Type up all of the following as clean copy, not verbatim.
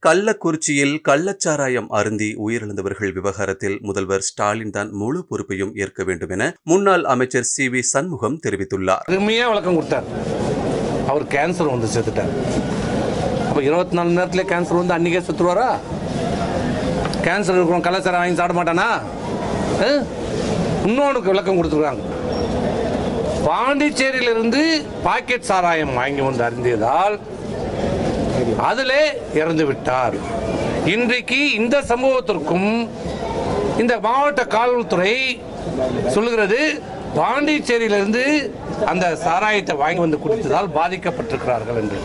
கள்ளக்குறிச்சியில் கள்ளச்சாராயம் அருந்தி உயிரிழந்தவர்கள் விவகாரத்தில் முதல்வர் ஸ்டாலின் தான் முழு பொறுப்பையும் ஏற்க வேண்டும் என முன்னாள் அமைச்சர் CV சண்முகம் தெரிவித்துள்ளார். விளக்கம் கொடுத்தார். அவர் கேன்சர் வந்து செத்துட்டார். அப்ப 24 மணி நேரத்திலே கேன்சர் வந்து அன்னைக்கே செத்துருவாரா? கேன்சர் இருக்கிறவங்க கள்ளச்சாராயம் வாங்கி சாப்பிட மாட்டானா? இன்னொன்று விளக்கம் கொடுத்துருக்காங்க. பாண்டிச்சேரியிலிருந்து பாக்கெட் சாராயம் வாங்கி வந்து அருந்தியதால் அதிலே இறந்து விட்டார். இன்றைக்கு இந்த சம்பவத்திற்கும் இந்த மாவட்ட காவல்துறை சொல்லுகிறது பாண்டிச்சேரியிலிருந்து அந்த சாராயத்தை வாங்கி வந்து குடித்ததால் பாதிக்கப்பட்டிருக்கிறார்கள் என்று.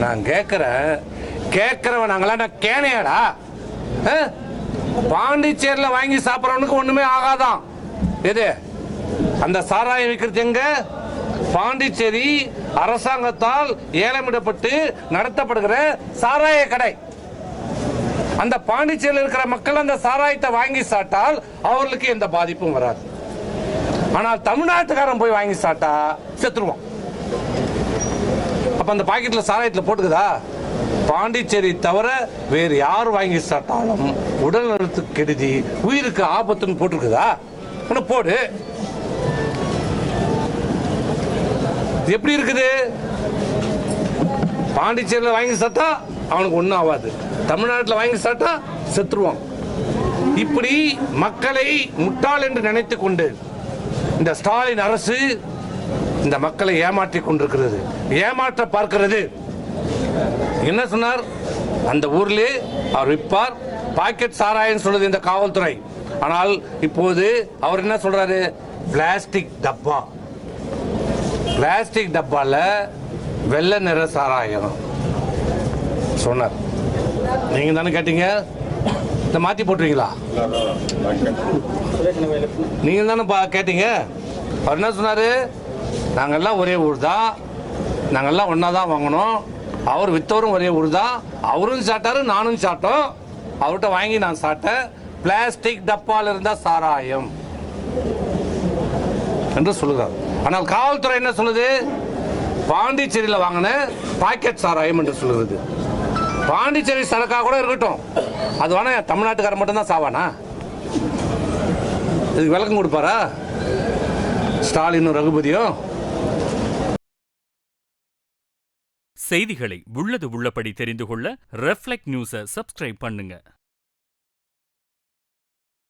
நான் கேட்கிறவன் நாங்களாம் கேனையாடா? பாண்டிச்சேரியில் வாங்கி சாப்பிட்றவனுக்கு ஒண்ணுமே ஆகாதான். எது அந்த சாராயம் விற்கிறது எங்க? பாண்டிச்சேரி அரசாங்கத்தால் ஏலமிடப்பட்டு நடத்தப்படுகிற சாராய கடை. அந்த பாண்டிச்சேரியில் இருக்கிற மக்கள் அந்த சாராயத்தை வாங்கி சாப்பிட்டால் அவர்களுக்கு எந்த பாதிப்பும் வராது. ஆனால் தமிழ்நாட்டுக்காரன் போய் வாங்கி சாப்பிட்டா செத்துருவான். அப்ப அந்த பாக்கெட்ல சாராயத்துல போட்டுக்குதா? பாண்டிச்சேரி தவிர வேறு யார் வாங்கி சாப்பிட்டாலும் உடல் நலத்துக்கு கெடுதி, உயிருக்கு ஆபத்துன்னு போட்டிருக்குதா? போடு. எப்படி இருக்குது? பாண்டிச்சேரியில் வாங்கி சாப்பிட்டா அவனுக்கு ஒன்றும் ஆகாது, தமிழ்நாட்டில் வாங்கி சாப்பிட்டா செத்துருவான். இப்படி மக்களை முட்டாள் என்று நினைத்துக் கொண்டு இந்த ஸ்டாலின் அரசு இந்த மக்களை ஏமாற்றிக் கொண்டிருக்கிறது, ஏமாற்ற பார்க்கிறது. என்ன சொன்னார்? அந்த ஊரிலே அவர் விற்பார், பாக்கெட் சாராயம் சொல்லுது இந்த காவல்துறை. ஆனால் இப்போது அவர் என்ன சொல்றாரு? பிளாஸ்டிக் டப்பா, பிளாஸ்டிக் டப்பால வெள்ளை நிற சாராயம் சொன்னார். நீங்க தானே கேட்டீங்க? இதை மாத்தி போட்டுருவீங்களா? நீங்க தானே கேட்டீங்க. அவர் என்ன சொன்னாரு? நாங்கெல்லாம் ஒரே ஊர் தான், நாங்கெல்லாம் ஒன்னா தான் வாங்கணும். அவர் வித்தவரும் ஒரே ஊர் தான், அவரும் சாப்பிட்டாரு நானும் சாப்பிட்டோம். அவர்கிட்ட வாங்கி நான் சாப்பிட்டேன். பிளாஸ்டிக் டப்பால இருந்தா சாராயம் என்று சொல்லுகிறார். ஆனால் காவல்துறை என்ன சொல்லுது? பாண்டிச்சேரியில் வாங்கின பாக்கெட் சாராயம் என்று சொல்லுகிறது. பாண்டிச்சேரி சரக்கா கூட இருக்கட்டும், அது வேணா தமிழ்நாட்டுக்காரன் மட்டும்தான் சாவானா? இதுக்கு விளக்கம் கொடுப்பாரா ஸ்டாலினும் ரகுபதியும்? செய்திகளை உள்ளது உள்ளபடி தெரிந்து கொள்ள ரெஃப்ளெக்ட் நியூஸை சப்ஸ்கிரைப் பண்ணுங்க.